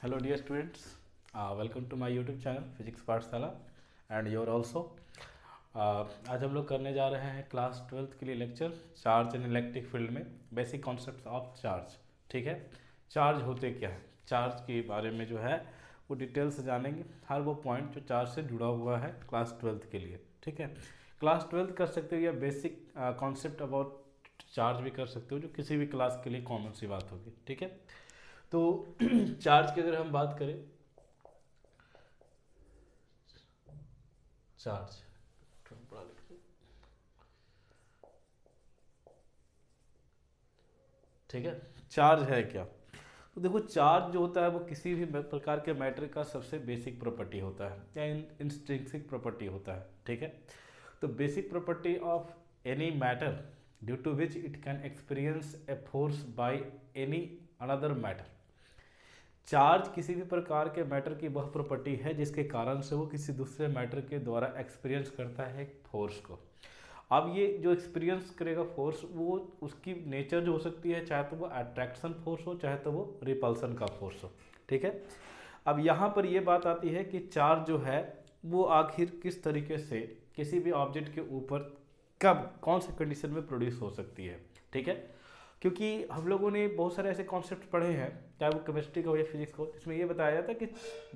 Hello dear students, welcome to my YouTube channel Physics पाठशाला and your also. आज हम लोग करने जा रहे हैं क्लास 12th के लिए lecture charge and electric field में बेसिक कॉन्सेप्ट्स ऑफ चार्ज। ठीक है, चार्ज होते क्या है, चार्ज के बारे में जो है वो डिटेल से जानेंगे, हर वो पॉइंट जो चार्ज से जुड़ा हुआ है क्लास 12th के लिए। ठीक है, क्लास 12th कर सकते हो या बेसिक कॉन्सेप्ट अबाउट चार्ज भी कर सकते हो, जो किसी भी क्लास के लिए कॉमन सी बात होगी। ठीक है, तो चार्ज की अगर हम बात करें, चार्ज ठीक है, चार्ज है क्या। तो देखो, चार्ज जो होता है वो किसी भी प्रकार के मैटर का सबसे बेसिक प्रॉपर्टी होता है या इंट्रिंसिक प्रॉपर्टी होता है। ठीक है, तो basic property of any matter due to which it can experience a force by any another matter. Charge किसी भी प्रकार के मैटर की वह प्रॉपर्टी है जिसके कारण से वो किसी दूसरे मैटर के द्वारा एक्सपीरियंस करता है एक फोर्स को। अब ये जो एक्सपीरियंस करेगा फोर्स, वो उसकी नेचर जो हो सकती है, चाहे तो वो अट्रैक्शन फोर्स हो चाहे तो वो रिपल्सन का फोर्स हो। ठीक है, अब यहाँ पर ये बात आती है कि चार्ज जो है वो आखिर किस तरीके से किसी भी ऑब्जेक्ट के ऊपर कब कौन से कंडीशन में प्रोड्यूस हो सकती है। ठीक है, क्योंकि हम लोगों ने बहुत सारे ऐसे कॉन्सेप्ट पढ़े हैं, चाहे वो केमिस्ट्री का हो या फिजिक्स का हो, जिसमें ये बताया जाता है कि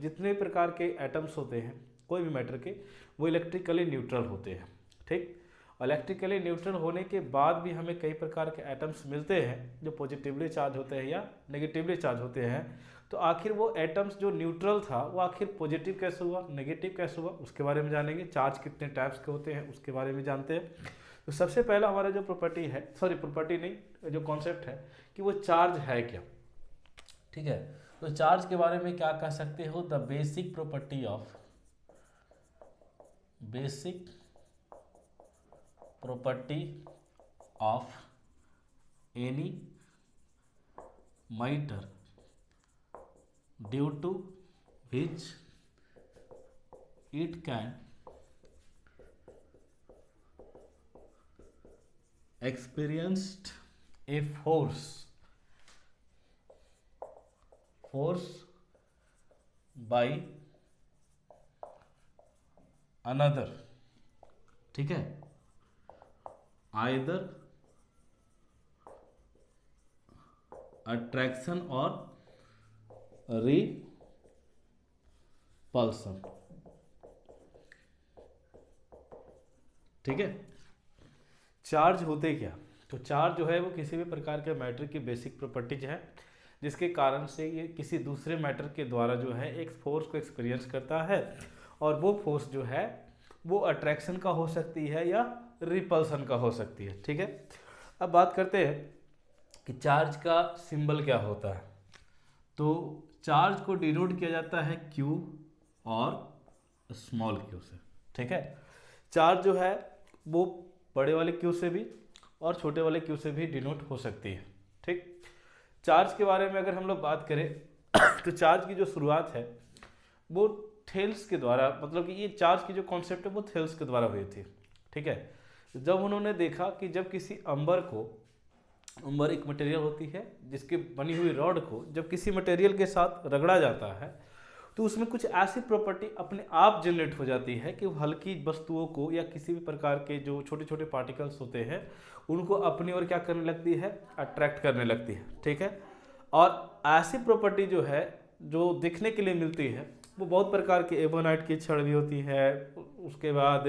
जितने प्रकार के एटम्स होते हैं कोई भी मैटर के, वो इलेक्ट्रिकली न्यूट्रल होते हैं। ठीक, इलेक्ट्रिकली न्यूट्रल होने के बाद भी हमें कई प्रकार के एटम्स मिलते हैं जो पॉजिटिवली चार्ज होते हैं या नेगेटिवली चार्ज होते हैं। तो आखिर वो एटम्स जो न्यूट्रल था वो आखिर पॉजिटिव कैसे हुआ, नेगेटिव कैसे हुआ, उसके बारे में जानेंगे। चार्ज कितने टाइप्स के होते हैं उसके बारे में जानते हैं। तो सबसे पहला हमारा जो प्रॉपर्टी है, सॉरी प्रॉपर्टी नहीं, जो कॉन्सेप्ट है कि वो चार्ज है क्या। ठीक है, तो चार्ज के बारे में क्या कह सकते हो, the basic property of any matter due to which it can experienced a force by another। ठीक है, either attraction और repulsion। ठीक है, चार्ज होते क्या, तो चार्ज जो है वो किसी भी प्रकार के मैटर की बेसिक प्रॉपर्टीज है जिसके कारण से ये किसी दूसरे मैटर के द्वारा जो है एक फोर्स को एक्सपीरियंस करता है, और वो फोर्स जो है वो अट्रैक्शन का हो सकती है या रिपल्सन का हो सकती है। ठीक है, अब बात करते हैं कि चार्ज का सिंबल क्या होता है। तो चार्ज को डिनोट किया जाता है Q और स्मॉल q से। ठीक है, चार्ज जो है वो बड़े वाले Q से भी और छोटे वाले Q से भी डिनोट हो सकती है। ठीक, चार्ज के बारे में अगर हम लोग बात करें तो चार्ज की जो शुरुआत है वो थेल्स के द्वारा, मतलब कि ये चार्ज की जो कॉन्सेप्ट है वो थेल्स के द्वारा हुई थी। ठीक है, जब उन्होंने देखा कि जब किसी अंबर एक मटेरियल होती है जिसकी बनी हुई रॉड को जब किसी मटेरियल के साथ रगड़ा जाता है तो उसमें कुछ ऐसी प्रॉपर्टी अपने आप जनरेट हो जाती है कि वो हल्की वस्तुओं को या किसी भी प्रकार के जो छोटे छोटे पार्टिकल्स होते हैं उनको अपनी ओर क्या करने लगती है, अट्रैक्ट करने लगती है। ठीक है, और ऐसी प्रॉपर्टी जो है जो दिखने के लिए मिलती है वो बहुत प्रकार के एबोनाइट की छड़ भी होती है, उसके बाद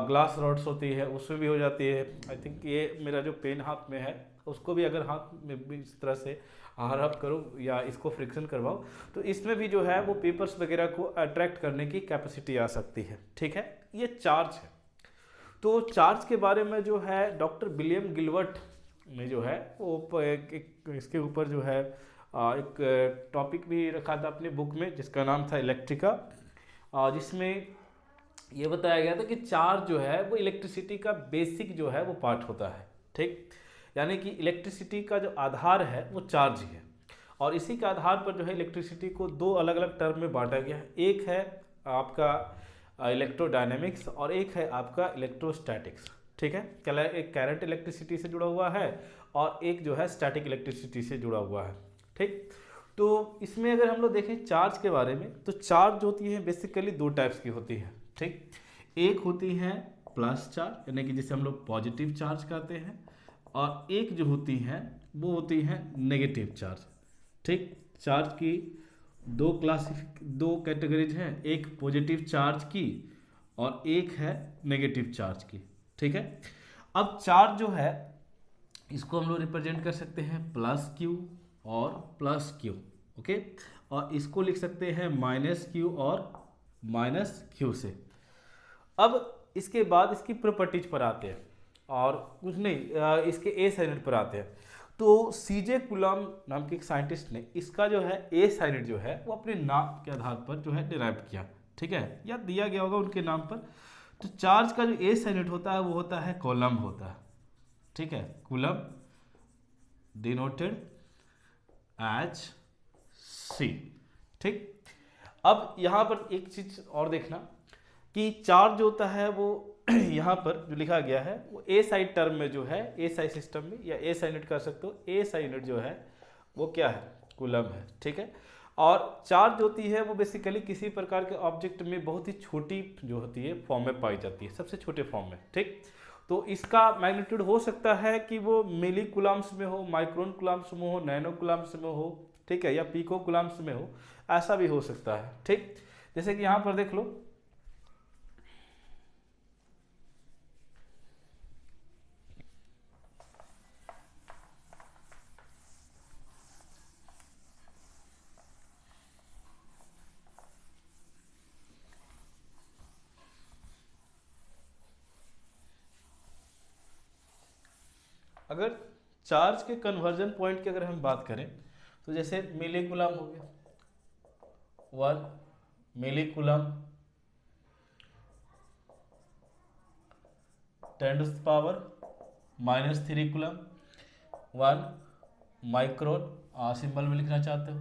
ग्लास रॉड्स होती है उसमें भी हो जाती है। आई थिंक ये मेरा जो पेन हाथ में है उसको भी अगर हाथ में भी इस तरह से रब करो या इसको फ्रिक्शन करवाओ तो इसमें भी जो है वो पेपर्स वगैरह को अट्रैक्ट करने की कैपेसिटी आ सकती है। ठीक है, ये चार्ज है। तो चार्ज के बारे में जो है डॉक्टर विलियम गिलबर्ट ने जो है वो इसके ऊपर जो है एक टॉपिक भी रखा था अपनी बुक में जिसका नाम था इलेक्ट्रिका, जिसमें ये बताया गया था कि चार्ज जो है वो इलेक्ट्रिसिटी का बेसिक जो है वो पार्ट होता है। ठीक, यानी कि इलेक्ट्रिसिटी का जो आधार है वो चार्ज ही है, और इसी के आधार पर जो है इलेक्ट्रिसिटी को दो अलग अलग टर्म में बांटा गया है। एक है आपका इलेक्ट्रोडायनेमिक्स और एक है आपका इलेक्ट्रोस्टैटिक्स। ठीक है, एक करंट इलेक्ट्रिसिटी से जुड़ा हुआ है और एक जो है स्टैटिक इलेक्ट्रिसिटी से जुड़ा हुआ है। ठीक, तो इसमें अगर हम लोग देखें चार्ज के बारे में, तो चार्ज होती है बेसिकली दो टाइप्स की होती है, ठीक। एक होती है प्लस चार्ज, यानी कि जिसे हम लोग पॉजिटिव चार्ज कहते हैं, और एक जो होती है वो होती है नेगेटिव चार्ज, ठीक। चार्ज की दो कैटेगरीज हैं, एक पॉजिटिव चार्ज की और एक है नेगेटिव चार्ज की, ठीक है। अब चार्ज जो है इसको हम लोग रिप्रेजेंट कर सकते हैं प्लस क्यू और प्लस क्यू, ओके। और इसको लिख सकते हैं माइनस क्यू और माइनस क्यू से। अब इसके बाद इसकी प्रॉपर्टीज पर आते हैं, और कुछ नहीं, इसके ए साइनेट पर आते हैं। तो सीजे कुलम नाम के एक साइंटिस्ट ने इसका जो है ए साइनेट जो है वो अपने नाम के आधार पर जो है डिराइव किया, ठीक है, या दिया गया होगा उनके नाम पर। तो चार्ज का जो ए साइनेट होता है वो होता है कॉलम होता है, ठीक है, कूलम डिनोटेड एज सी, ठीक। अब यहाँ पर एक चीज और देखना कि चार्ज होता है वो यहाँ पर जो लिखा गया है वो ए साइड टर्म में जो है, ए साइड सिस्टम में, या ए साइड यूनिट कर सकते हो, ए साइड यूनिट जो है वो क्या है, कूलम है, ठीक है। और चार्ज होती है वो बेसिकली किसी प्रकार के ऑब्जेक्ट में बहुत ही छोटी जो होती है फॉर्म में पाई जाती है, सबसे छोटे फॉर्म में, ठीक। तो इसका मैग्नीट्यूड हो सकता है कि वो मिली कूलम्स में हो, माइक्रोन कूलम्स में हो, नैनो कूलम्स में हो, ठीक है, या पीको कूलम्स में हो, ऐसा भी हो सकता है, ठीक। जैसे कि यहाँ पर देख लो, अगर चार्ज के कन्वर्जन पॉइंट की अगर हम बात करें तो जैसे मिली कूलम हो गया, 1 milli coulomb 10⁻³ coulomb, 1 micron, symbol में लिखना चाहते हो,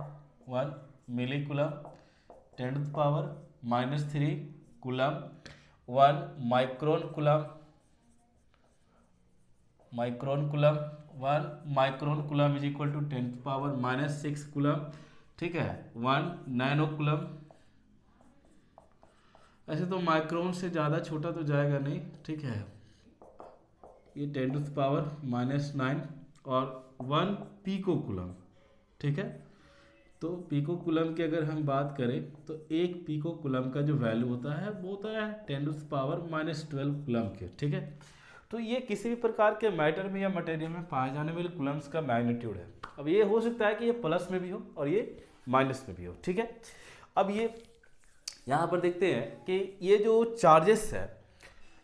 1 milli coulomb 10⁻³ coulomb, 1 micron coulomb, 1 micron coulomb is equal to 10⁻⁻6 coulomb, ठीक है, 1 नैनो कूलम। ऐसे तो माइक्रोन से ज़्यादा छोटा तो जाएगा नहीं, ठीक है, ये 10⁻⁻9, और 1 पीको कूलम, ठीक है। तो पीको कूलम की अगर हम बात करें तो एक पीको कूलम का जो वैल्यू होता है वो होता है 10⁻⁻12 कूलम के, ठीक है। तो ये किसी भी प्रकार के मैटर में या मटेरियल में पाए जाने वाले कूलम्स का मैग्नीट्यूड है। अब ये हो सकता है कि ये प्लस में भी हो और ये माइनस में भी हो, ठीक है। अब ये यहाँ पर देखते हैं कि ये जो चार्जेस है,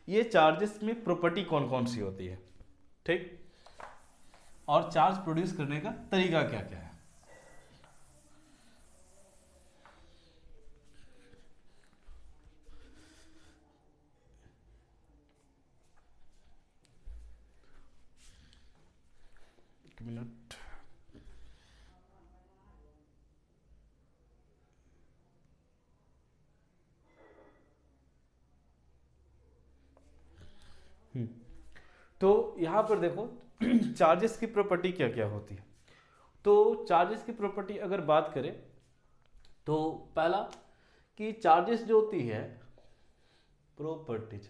ये चार्जेस में प्रॉपर्टी कौन कौन सी होती है, ठीक, और चार्ज प्रोड्यूस करने का तरीका क्या क्या है। एक मिनट, तो यहाँ पर देखो चार्जेस की प्रॉपर्टी क्या क्या होती है। तो चार्जेस की प्रॉपर्टी अगर बात करें तो पहला कि चार्जेस जो होती है प्रॉपर्टीज,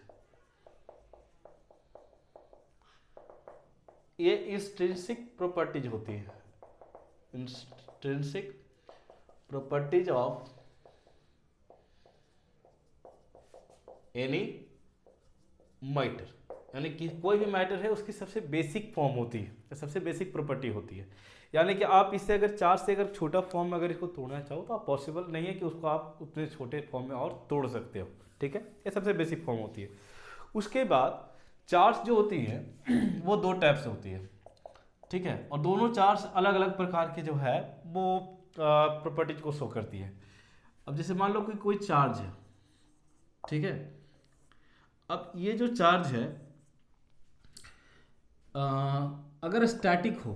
ये इंट्रिंसिक प्रॉपर्टीज होती है, intrinsic properties of any matter, यानी कि कोई भी मैटर है उसकी सबसे बेसिक फॉर्म होती है, सबसे बेसिक प्रॉपर्टी होती है। यानी कि आप इससे अगर चार्ज से अगर छोटा फॉर्म में अगर इसको तोड़ना चाहो तो आप पॉसिबल नहीं है कि उसको आप उतने छोटे फॉर्म में और तोड़ सकते हो, ठीक है, ये सबसे बेसिक फॉर्म होती है। उसके बाद चार्ज जो होती है वो दो टाइप से होती है, ठीक है, और दोनों चार्ज अलग अलग प्रकार के जो है वो प्रॉपर्टीज को शो करती है। अब जैसे मान लो कि कोई चार्ज है, ठीक है, अब ये जो चार्ज है अगर स्टैटिक हो,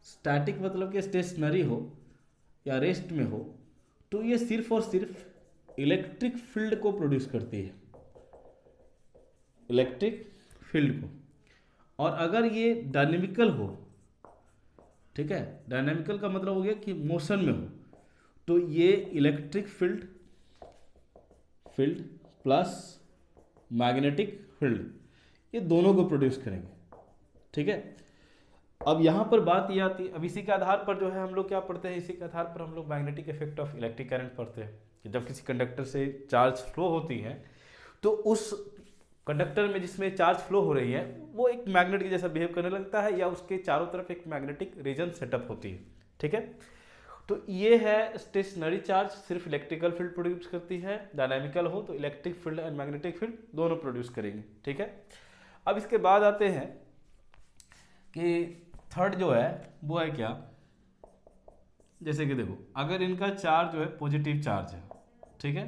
स्टैटिक मतलब कि स्टेशनरी हो या रेस्ट में हो, तो ये सिर्फ और सिर्फ इलेक्ट्रिक फील्ड को प्रोड्यूस करती है, इलेक्ट्रिक फील्ड को। और अगर ये डायनेमिकल हो ठीक है। डायनेमिकल का मतलब हो गया कि मोशन में हो, तो ये electric field plus magnetic field, ये दोनों को प्रोड्यूस करेंगे, ठीक है। अब यहाँ पर बात ये आती है, अब इसी के आधार पर जो है हम लोग क्या पढ़ते हैं, इसी के आधार पर हम लोग magnetic effect of electric current पढ़ते हैं कि जब किसी कंडक्टर से चार्ज फ्लो होती है तो उस कंडक्टर में जिसमें चार्ज फ्लो हो रही है वो एक मैग्नेट के जैसा बिहेव करने लगता है, या उसके चारों तरफ एक मैग्नेटिक रीजन सेटअप होती है, ठीक है। तो ये है स्टेशनरी चार्ज सिर्फ इलेक्ट्रिकल फील्ड प्रोड्यूस करती है, डायनामिकल हो तो electric field and magnetic field दोनों प्रोड्यूस करेंगे, ठीक है। अब इसके बाद आते हैं कि थर्ड जो है वो है क्या, जैसे कि देखो अगर इनका चार्ज जो है पॉजिटिव चार्ज है, ठीक है,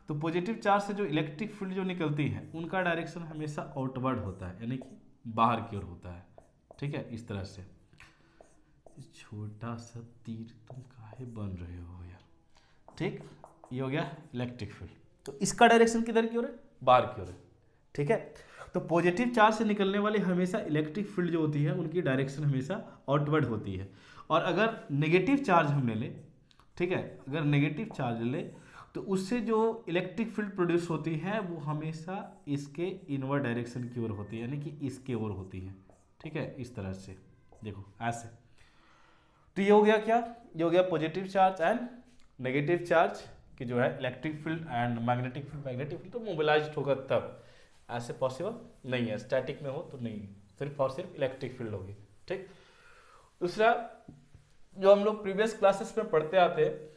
तो पॉजिटिव चार्ज से जो इलेक्ट्रिक फील्ड जो निकलती है उनका डायरेक्शन हमेशा आउटवर्ड होता है, यानी कि बाहर की ओर होता है, ठीक है। इस तरह से छोटा सा तीर तुम काहे बन रहे हो यार, ठीक, ये हो गया इलेक्ट्रिक फील्ड। तो इसका डायरेक्शन किधर की ओर है, बाहर की ओर है, ठीक है। तो पॉजिटिव चार्ज से निकलने वाली हमेशा इलेक्ट्रिक फील्ड जो होती है उनकी डायरेक्शन हमेशा आउटवर्ड होती है। और अगर नेगेटिव चार्ज हम ले लें, ठीक है, अगर नेगेटिव चार्ज ले तो उससे जो इलेक्ट्रिक फील्ड प्रोड्यूस होती है वो हमेशा इसके इनवर्ड डायरेक्शन की ओर होती है, यानी कि इसके ओर होती है, ठीक है। इस तरह से देखो ऐसे, तो ये हो गया क्या, ये हो गया positive charge and negative charge की जो है electric field and magnetic field तो मोबिलाइज्ड होगा तब, ऐसे पॉसिबल नहीं है, स्टैटिक में हो तो नहीं, सिर्फ और सिर्फ इलेक्ट्रिक फील्ड होगी, ठीक। दूसरा जो हम लोग प्रीवियस क्लासेस में पढ़ते आते हैं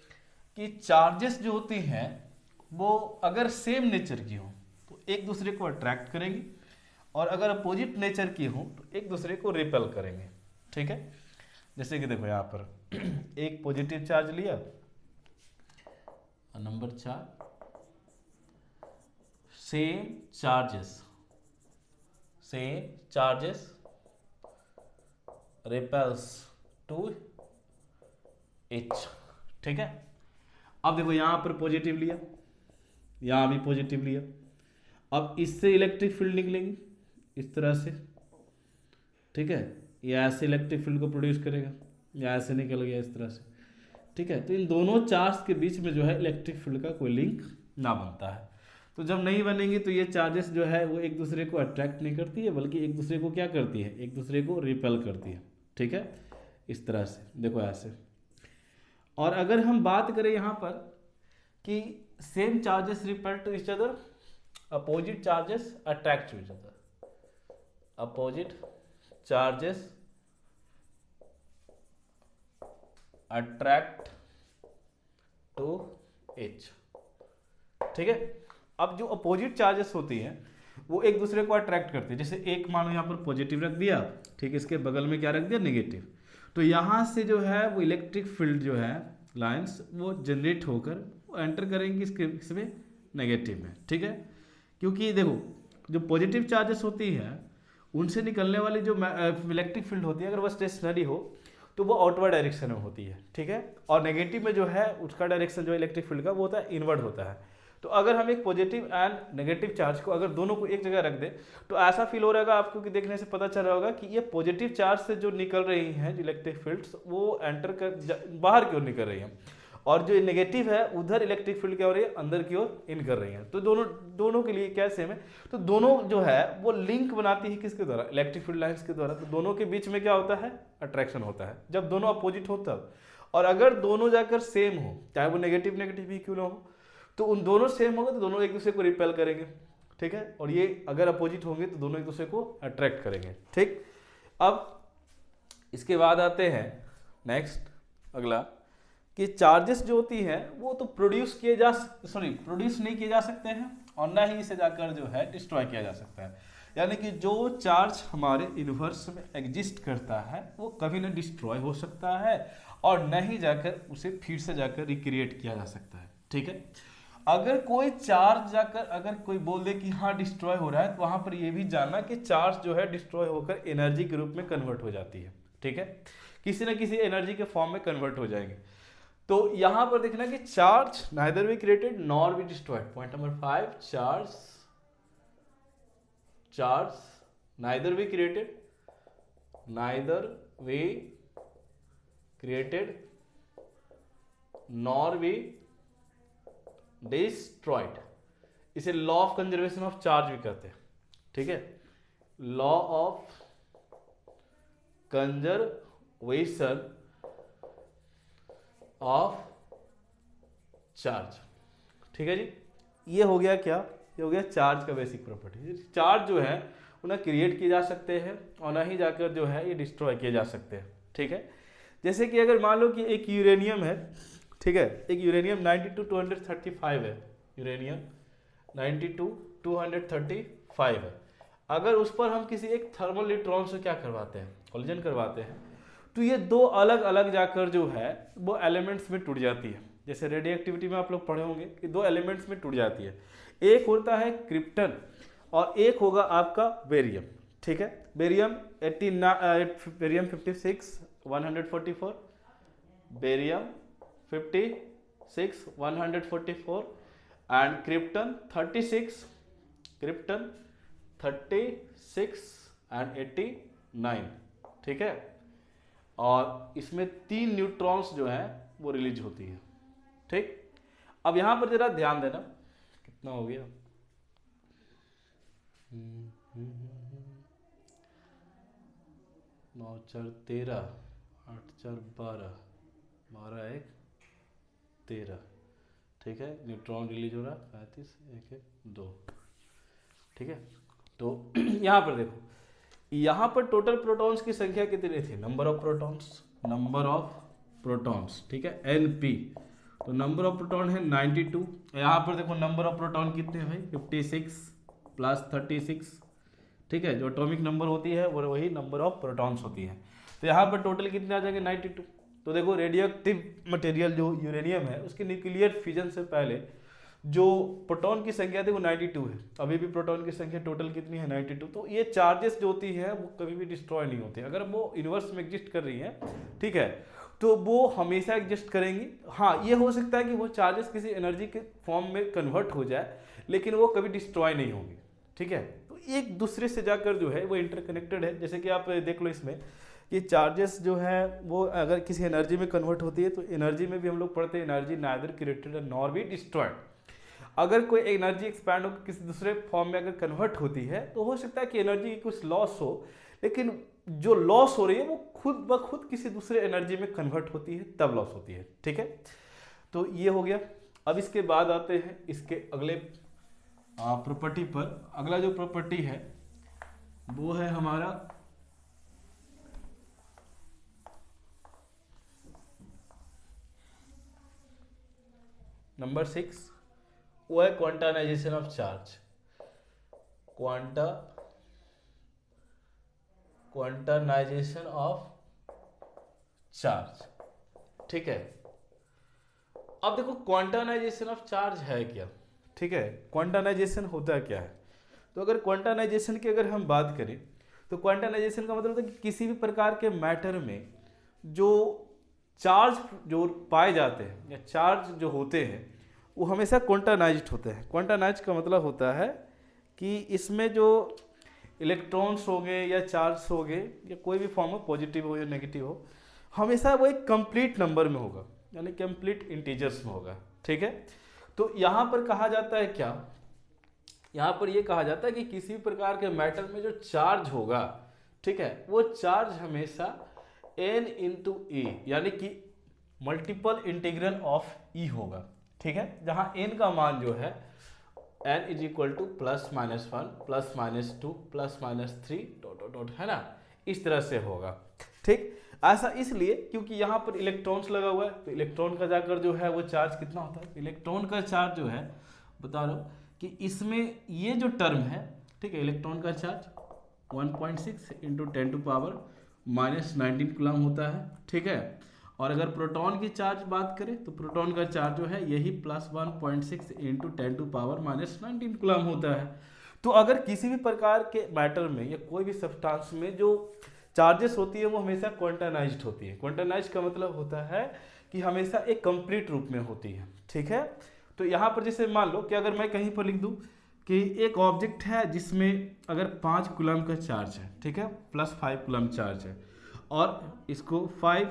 कि चार्जेस जो होती हैं वो अगर सेम नेचर की हो तो एक दूसरे को अट्रैक्ट करेंगी, और अगर अपोजिट नेचर की हो तो एक दूसरे को रिपेल करेंगे, ठीक है। जैसे कि देखो यहाँ पर एक पॉजिटिव चार्ज लिया, number 4, same charges repels to each, ठीक है। अब देखो यहां पर पॉजिटिव लिया, यहां भी पॉजिटिव लिया, अब इससे इलेक्ट्रिक फील्ड निकलेंगी इस तरह से, ठीक है, ये ऐसे इलेक्ट्रिक फील्ड को प्रोड्यूस करेगा, या ऐसे निकल गया इस तरह से, ठीक है। तो इन दोनों चार्ज के बीच में जो है इलेक्ट्रिक फील्ड का कोई लिंक ना बनता है। तो जब नहीं बनेंगी तो ये चार्जेस जो है वो एक दूसरे को अट्रैक्ट नहीं करती है, बल्कि एक दूसरे को क्या करती है, एक दूसरे को रिपेल करती है, ठीक है। इस तरह से देखो ऐसे। और अगर हम बात करें यहाँ पर कि same charges repel to each other, opposite charges attract to each other, opposite charges attract to each, ठीक है। अब जो अपोजिट चार्जेस होती हैं वो एक दूसरे को अट्रैक्ट करती है, जैसे एक मानो यहाँ पर पॉजिटिव रख दिया, ठीक है, इसके बगल में क्या रख दिया, नेगेटिव, तो यहाँ से जो है वो इलेक्ट्रिक फील्ड जो है लाइंस वो जनरेट होकर वो एंटर करेंगी इसमें नेगेटिव में, ठीक है। क्योंकि देखो जो पॉजिटिव चार्जेस होती है उनसे निकलने वाली जो इलेक्ट्रिक फील्ड होती है अगर वह स्टेशनरी हो तो वो आउटवर्ड डायरेक्शन में होती है, ठीक है। और नेगेटिव में जो है उसका डायरेक्शन जो इलेक्ट्रिक फील्ड का वो होता है इनवर्ड होता है। तो अगर हम एक पॉजिटिव एंड नेगेटिव चार्ज को अगर दोनों को एक जगह रख दें तो ऐसा फील हो रहेगा आपको कि देखने से पता चल रहा होगा कि ये पॉजिटिव चार्ज से जो निकल रही हैं इलेक्ट्रिक फील्ड्स वो एंटर कर बाहर की ओर निकल रही हैं, और जो नेगेटिव है उधर इलेक्ट्रिक फील्ड क्या हो रही है, अंदर की ओर इन कर रही हैं। तो दोनों के लिए क्या सेम है, तो दोनों जो है वो लिंक बनाती है किसके द्वारा, इलेक्ट्रिक फील्ड लाइंस के द्वारा। तो दोनों के बीच में क्या होता है, अट्रैक्शन होता है जब दोनों अपोजिट हो तब। और अगर दोनों जाकर सेम हो, चाहे वो नेगेटिव ही क्यों ना हो, तो उन दोनों सेम होगा तो दोनों एक दूसरे को रिपेल करेंगे, ठीक है। और ये अगर अपोजिट होंगे तो दोनों एक दूसरे को अट्रैक्ट करेंगे, ठीक। अब इसके बाद आते हैं नेक्स्ट अगला कि चार्जेस जो होती हैं वो तो प्रोड्यूस नहीं किए जा सकते हैं, और ना ही इसे जाकर जो है डिस्ट्रॉय किया जा सकता है। यानी कि जो चार्ज हमारे यूनिवर्स में एग्जिस्ट करता है वो कभी ना डिस्ट्रॉय हो सकता है, और न ही जाकर उसे फिर से जाकर रिक्रिएट किया जा सकता है, ठीक है। अगर कोई चार्ज जाकर अगर कोई बोल दे कि हाँ डिस्ट्रॉय हो रहा है, तो वहां पर यह भी जानना कि चार्ज जो है डिस्ट्रॉय होकर एनर्जी के रूप में कन्वर्ट हो जाती है, ठीक है, किसी न किसी एनर्जी के फॉर्म में कन्वर्ट हो जाएंगे। तो यहां पर देखना कि charge neither be created nor be destroyed, point number 5, charge neither be created, neither be created nor be destroyed. इसे law of conservation of charge भी कहते हैं, ठीक है, law of conservation of charge, ठीक है जी। ये हो गया क्या, ये हो गया चार्ज का बेसिक प्रॉपर्टी। चार्ज जो है वो ना क्रिएट किए जा सकते हैं और ना ही जाकर जो है ये डिस्ट्रॉय किए जा सकते हैं, ठीक है। जैसे कि अगर मान लो कि एक यूरेनियम है, ठीक है, एक यूरेनियम 92-235 है, यूरेनियम 92-235 है। अगर उस पर हम किसी एक थर्मल न्यूट्रॉन से क्या करवाते हैं, कोलिजन करवाते हैं, तो ये दो अलग अलग जाकर जो है वो एलिमेंट्स में टूट जाती है। जैसे रेडियो एक्टिविटी में आप लोग पढ़े होंगे कि दो एलिमेंट्स में टूट जाती है, एक होता है क्रिप्टन और एक होगा आपका बेरियम, ठीक है। Barium 56 144, barium 56 144 and krypton 36 and 89, ठीक है। और इसमें 3 न्यूट्रॉन्स जो है वो रिलीज होती है, ठीक। अब यहां पर जरा ध्यान देना, कितना हो गया, 9 4 13, 8 4 12, 12 1 13, ठीक है। न्यूट्रॉन रिलीज हो रहा 35 1 1 2, ठीक है। तो यहाँ पर देखो, यहाँ पर टोटल प्रोटॉन्स की संख्या कितनी थी, नंबर ऑफ प्रोटॉन्स, ठीक है, NP। तो नंबर ऑफ प्रोटॉन है 92। यहाँ पर देखो नंबर ऑफ प्रोटॉन कितने हैं भाई, 56 प्लस 36, ठीक है। जो एटॉमिक नंबर होती है वो वही नंबर ऑफ प्रोटॉन्स होती है। तो यहाँ पर टोटल कितने आ जाएंगे, 92। तो देखो रेडियो एक्टिव मटेरियल जो यूरेनियम है उसके न्यूक्लियर फिजन से पहले जो प्रोटॉन की संख्या थी वो 92 है, अभी भी प्रोटॉन की संख्या टोटल कितनी है, 92। तो ये चार्जेस जो होती है वो कभी भी डिस्ट्रॉय नहीं होती, अगर वो यूनिवर्स में एग्जिस्ट कर रही है, ठीक है, तो वो हमेशा एग्जिस्ट करेंगी। हाँ, ये हो सकता है कि वो चार्जेस किसी एनर्जी के फॉर्म में कन्वर्ट हो जाए, लेकिन वो कभी डिस्ट्रॉय नहीं होंगी, ठीक है। तो एक दूसरे से जाकर जो है वो इंटरकनेक्टेड है। जैसे कि आप देख लो इसमें कि चार्जेस जो है वो अगर किसी एनर्जी में कन्वर्ट होती है, तो एनर्जी में भी हम लोग पढ़ते हैं energy neither created nor be destroyed. अगर कोई एनर्जी एक्सपैंड होकर किसी दूसरे फॉर्म में अगर कन्वर्ट होती है तो हो सकता है कि एनर्जी की कुछ लॉस हो, लेकिन जो लॉस हो रही है वो खुद ब खुद किसी दूसरे एनर्जी में कन्वर्ट होती है, तब लॉस होती है, ठीक है। तो ये हो गया। अब इसके बाद आते हैं इसके अगले प्रॉपर्टी पर। अगला जो प्रॉपर्टी है वो है हमारा नंबर 6, वो है क्वांटानाइजेशन ऑफ चार्ज। क्वांटानाइजेशन ऑफ चार्ज, ठीक है। अब देखो क्वांटानाइजेशन ऑफ चार्ज है क्या, ठीक है, क्वांटानाइजेशन होता क्या है। तो अगर क्वांटानाइजेशन की अगर हम बात करें तो क्वांटानाइजेशन का मतलब होता है कि किसी भी प्रकार के मैटर में जो चार्ज जो पाए जाते हैं या चार्ज जो होते हैं वो हमेशा क्वांटानाइज्ड होते हैं। क्वांटानाइज्ड का मतलब होता है कि इसमें जो इलेक्ट्रॉन्स हो गए या चार्ज हो गए या कोई भी फॉर्म हो, पॉजिटिव हो या नेगेटिव हो, हमेशा वो एक कंप्लीट नंबर में होगा, यानी कंप्लीट इंटीजर्स में होगा, ठीक है। तो यहाँ पर कहा जाता है क्या, यहाँ पर ये कहा जाता है कि किसी भी प्रकार के मैटर में जो चार्ज होगा, ठीक है, वो चार्ज हमेशा n इंटू ए यानी कि मल्टीपल इंटीग्रल ऑफ ई होगा, ठीक है, जहाँ n का मान जो है n is equal to +-1 +-2 +-3 dot है ना, इस तरह से होगा, ठीक। ऐसा इसलिए क्योंकि यहाँ पर इलेक्ट्रॉन्स लगा हुआ है, तो इलेक्ट्रॉन का जाकर जो है वो चार्ज कितना होता है, इलेक्ट्रॉन का चार्ज जो है बता रहा हूँ कि इसमें ये जो टर्म है, ठीक है, इलेक्ट्रॉन का चार्ज 1.6 इंटू 10⁻⁻19 कूलम होता है, ठीक है। और अगर प्रोटॉन की चार्ज बात करें तो प्रोटॉन का चार्ज जो है यही +1.6 इंटू 10⁻⁻19 कूलम होता है। तो अगर किसी भी प्रकार के मैटर में या कोई भी सब्सटेंस में जो चार्जेस होती है वो हमेशा क्वांटानाइज्ड होती है। क्वांटानाइज्ड का मतलब होता है कि हमेशा एक कंप्लीट रूप में होती है, ठीक है। तो यहाँ पर जैसे मान लो कि अगर मैं कहीं पर लिख दूँ कि एक ऑब्जेक्ट है जिसमें अगर 5 कूलम का चार्ज है, ठीक है, +5 कूलम चार्ज है, और इसको 5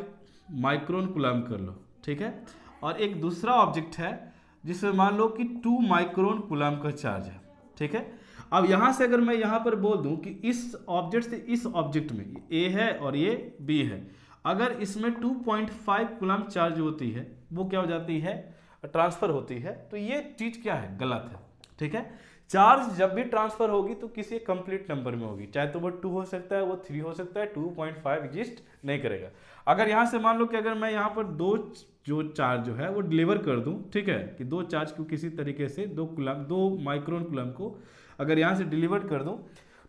माइक्रोन कूलम कर लो, ठीक है। और एक दूसरा ऑब्जेक्ट है जिसमें मान लो कि 2 माइक्रोन कूलम का चार्ज है, ठीक है। अब यहाँ से अगर मैं यहाँ पर बोल दूँ कि इस ऑब्जेक्ट से इस ऑब्जेक्ट में ए है और ये बी है, अगर इसमें 2.5 कूलम चार्ज होती है, वो क्या हो जाती है, ट्रांसफर होती है, तो ये चीज़ क्या है, गलत है, ठीक है। चार्ज जब भी ट्रांसफर होगी तो किसी कंप्लीट नंबर में होगी, चाहे तो वो 2 हो सकता है, वो 3 हो सकता है, 2.5 एग्जिस्ट नहीं करेगा। अगर यहाँ से मान लो कि अगर मैं यहाँ पर दो जो चार्ज जो है वो डिलीवर कर दूं, ठीक है, कि दो चार्ज को किसी तरीके से 2 माइक्रोन कूलम को अगर यहाँ से डिलीवर कर दूं,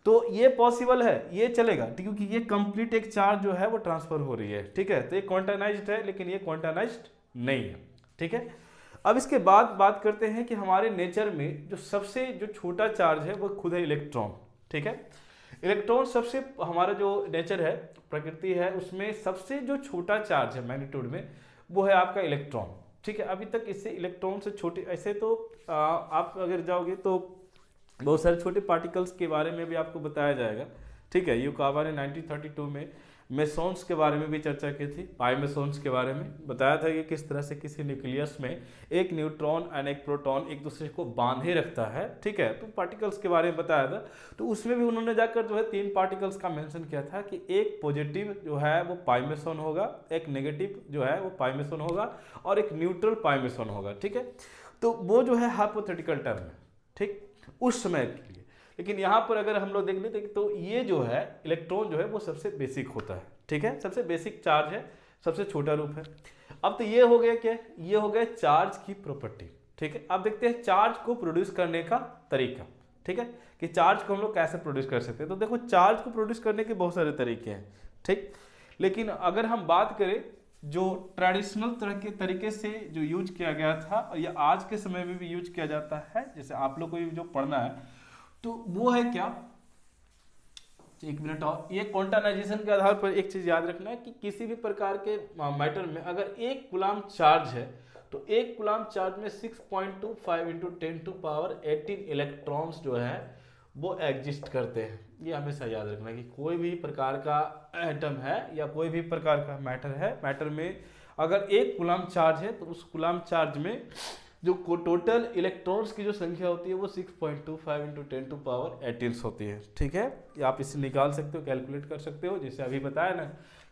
तो ये पॉसिबल है, ये चलेगा, क्योंकि ये कंप्लीट एक चार्ज जो है वो ट्रांसफर हो रही है, ठीक है। तो ये क्वांटाइज्ड है, लेकिन ये क्वांटाइज्ड नहीं है, ठीक है। अब इसके बाद बात करते हैं कि हमारे नेचर में जो सबसे जो छोटा चार्ज है वो खुद है इलेक्ट्रॉन, ठीक है। इलेक्ट्रॉन सबसे, हमारा जो नेचर है, प्रकृति है, उसमें सबसे जो छोटा चार्ज है मैग्नीट्यूड में, वो है आपका इलेक्ट्रॉन, ठीक है। अभी तक इससे इलेक्ट्रॉन से छोटे, ऐसे तो आप अगर जाओगे तो बहुत सारे छोटे पार्टिकल्स के बारे में भी आपको बताया जाएगा, ठीक है। युकावा ने 1932 में मेसॉन्स के बारे में भी चर्चा की थी, पाई मेसॉन्स के बारे में बताया था कि किस तरह से किसी न्यूक्लियस में एक न्यूट्रॉन और एक प्रोटॉन एक दूसरे को बांधे रखता है, ठीक है। तो पार्टिकल्स के बारे में बताया था, तो उसमें भी उन्होंने जाकर जो है 3 पार्टिकल्स का मेंशन किया था कि एक पॉजिटिव जो है वो पाई मेसॉन होगा, एक नेगेटिव जो है वो पाई मेसॉन होगा, और एक न्यूट्रल पाई मेसॉन होगा, ठीक है। तो वो जो है हाइपोथेटिकल टर्म है, ठीक, उस समय के लिए। लेकिन यहाँ पर अगर हम लोग देख लेते तो ये जो है इलेक्ट्रॉन जो है वो सबसे बेसिक होता है, ठीक है, सबसे बेसिक चार्ज है, सबसे छोटा रूप है। अब तो ये हो गया क्या, ये हो गया चार्ज की प्रॉपर्टी, ठीक है। अब देखते हैं चार्ज को प्रोड्यूस करने का तरीका, ठीक है, कि चार्ज को हम लोग कैसे प्रोड्यूस कर सकते हैं। तो देखो, चार्ज को प्रोड्यूस करने के बहुत सारे तरीके हैं, ठीक। लेकिन अगर हम बात करें जो ट्रेडिशनल तरह के तरीके से जो यूज किया गया था, और ये आज के समय में भी यूज किया जाता है, जैसे आप लोग को जो पढ़ना है, तो वो है क्या, एक मिनट, और ये क्वांटाइजेशन के आधार पर एक चीज याद रखना है कि किसी भी प्रकार के मैटर में अगर 1 कूलम चार्ज है, तो 1 कूलम चार्ज में 6.25 इंटू 10⁻18 इलेक्ट्रॉन्स जो है वो एग्जिस्ट करते हैं। ये हमेशा याद रखना है कि कोई भी प्रकार का एटम है या कोई भी प्रकार का मैटर है, मैटर में अगर 1 कूलम चार्ज है, तो उस कूलम चार्ज में जो टोटल इलेक्ट्रॉन्स की जो संख्या होती है वो 6.25 इंटू 10⁻18 होती है, ठीक है। आप इसे निकाल सकते हो, कैलकुलेट कर सकते हो, जैसे अभी बताया ना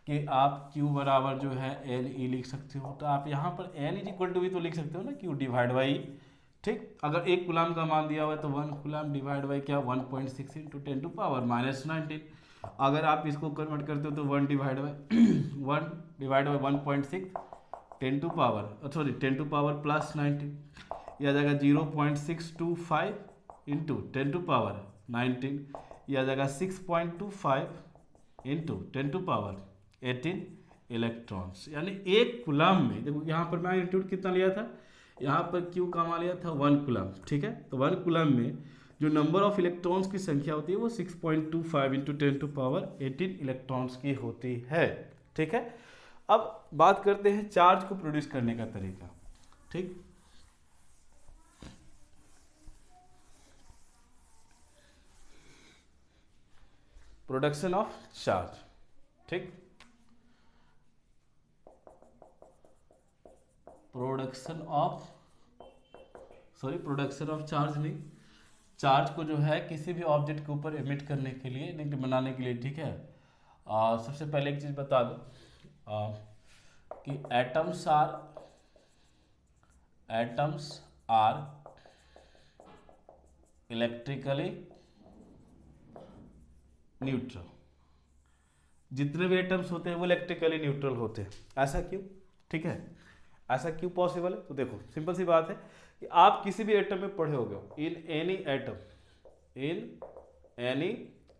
कि आप Q बराबर जो है NE लिख सकते हो, तो आप यहाँ पर N इज इक्वल टू भी तो लिख सकते हो ना, Q डिवाइड बाई, ठीक। अगर 1 कूलम का मान दिया हुआ है तो 1 कूलम डिवाइड बाई क्या, 1.6 इंटू 10⁻19। अगर आप इसको कन्वर्ट करते हो तो 1 डिवाइड बाई 1.6 10⁻+19, यह आ जाएगा 0.625 इंटू 10⁻19, यह आ जाएगा 6.25 इंटू 10⁻18 इलेक्ट्रॉन्स। यानी 1 कूलम में, देखो यहाँ पर मैग्नीट्यूड कितना लिया था, यहाँ पर Q का मान लिया था 1 कूलम, ठीक है। तो 1 कूलम में जो नंबर ऑफ इलेक्ट्रॉन्स की संख्या होती है वो 6.25 इंटू 10⁻18 इलेक्ट्रॉन्स की होती है, ठीक है। अब बात करते हैं चार्ज को प्रोड्यूस करने का तरीका, ठीक। प्रोडक्शन ऑफ चार्ज, ठीक, प्रोडक्शन ऑफ चार्ज नहीं, चार्ज को जो है किसी भी ऑब्जेक्ट के ऊपर एमिट करने के लिए, नहीं बनाने के लिए, ठीक है। सबसे पहले एक चीज बता दो कि एटम्स आर इलेक्ट्रिकली न्यूट्रल। जितने भी एटम्स होते हैं वो इलेक्ट्रिकली न्यूट्रल होते हैं। ऐसा क्यों, ठीक है, ऐसा क्यों पॉसिबल है? तो देखो, सिंपल सी बात है कि आप किसी भी एटम में पढ़े होगे, in any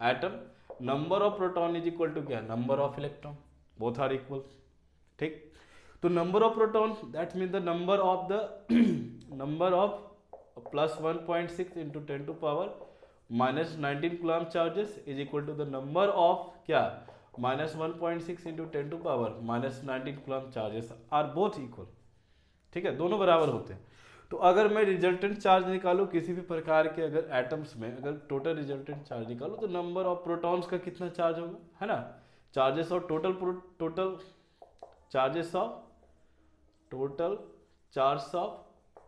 atom number of proton is equal to क्या, number of electron, both are equal, ठीक। तो number of proton that mean the number of plus 1.6 into 10⁻19 coulomb charges is equal to the number of क्या, -1.6 into 10⁻19 coulomb charges are both equal, ठीक है, दोनों बराबर होते हैं। तो अगर मैं रिजल्टेंट चार्ज निकालूं किसी भी प्रकार के अगर एटम्स में, अगर टोटल रिजल्टेंट चार्ज निकालूं तो नंबर ऑफ प्रोटॉन्स का कितना चार्ज होगा, है ना, चार्जेस और total charges of total charge of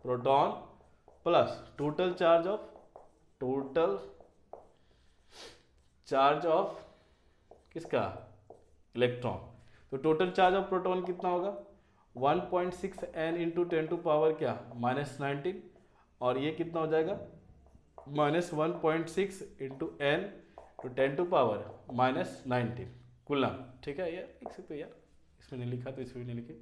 proton plus total charge of किसका, इलेक्ट्रॉन। तो टोटल चार्ज ऑफ प्रोटॉन कितना होगा 1.6 n इंटू 10 टू पावर क्या -19, और ये कितना हो जाएगा -1.6 into n to 10 to power -19 coulomb. ठीक है, ये लिख सकते हो यार, इसमें नहीं लिखा तो इसमें भी नहीं लिखे।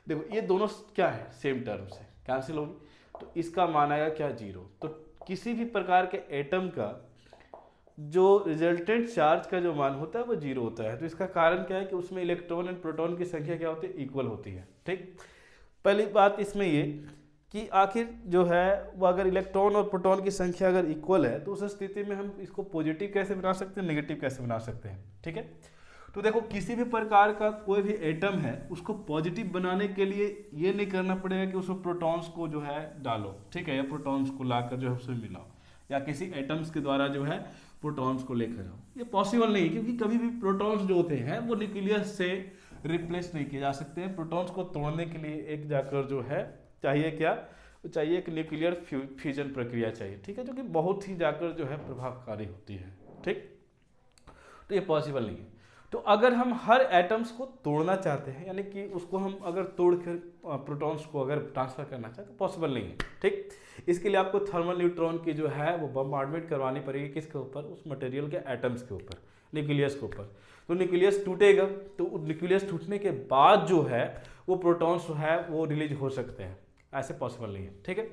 देखो ये दोनों क्या है, सेम टर्म से कैंसिल होगी, तो इसका मान आएगा क्या 0। तो किसी भी प्रकार के एटम का जो रिजल्टेंट चार्ज का जो मान होता है वो 0 होता है। तो इसका कारण क्या है कि उसमें इलेक्ट्रॉन एंड प्रोटॉन की संख्या क्या होती है, इक्वल होती है। ठीक, पहली बात इसमें ये कि आखिर जो है वो अगर इलेक्ट्रॉन और प्रोटॉन की संख्या अगर इक्वल है तो उस स्थिति में हम इसको पॉजिटिव कैसे बना सकते हैं, नेगेटिव कैसे बना सकते हैं। ठीक है, तो देखो किसी भी प्रकार का कोई भी एटम है उसको पॉजिटिव बनाने के लिए ये नहीं करना पड़ेगा कि उसमें प्रोटॉन्स को जो है डालो, ठीक है, या प्रोटॉन्स को लाकर जो है उसमें मिलाओ, या किसी एटम्स के द्वारा जो है प्रोटॉन्स को लेकर आओ। ये पॉसिबल नहीं है, क्योंकि कभी भी प्रोटॉन्स जो होते हैं वो न्यूक्लियस से रिप्लेस नहीं किए जा सकते हैं। प्रोटॉन्स को तोड़ने के लिए एक जाकर जो है चाहिए क्या, चाहिए एक न्यूक्लियर फ्यूजन प्रक्रिया चाहिए। ठीक है, जो कि बहुत ही जाकर जो है प्रभावकारी होती है। ठीक, तो ये पॉसिबल नहीं है। तो अगर हम हर एटम्स को तोड़ना चाहते हैं, यानी कि उसको हम अगर तोड़कर प्रोटॉन्स को अगर ट्रांसफर करना चाहते तो पॉसिबल नहीं है। ठीक, इसके लिए आपको थर्मल न्यूट्रॉन की जो है वो बम्बार्डमेंट करवानी पड़ेगी, किसके ऊपर, उस मटेरियल के एटम्स के ऊपर, न्यूक्लियस के ऊपर। तो न्यूक्लियस टूटेगा, तो न्यूक्लियस टूटने के बाद जो है वो प्रोटॉन्स जो है वो रिलीज हो सकते हैं, ऐसे पॉसिबल नहीं है। ठीक है,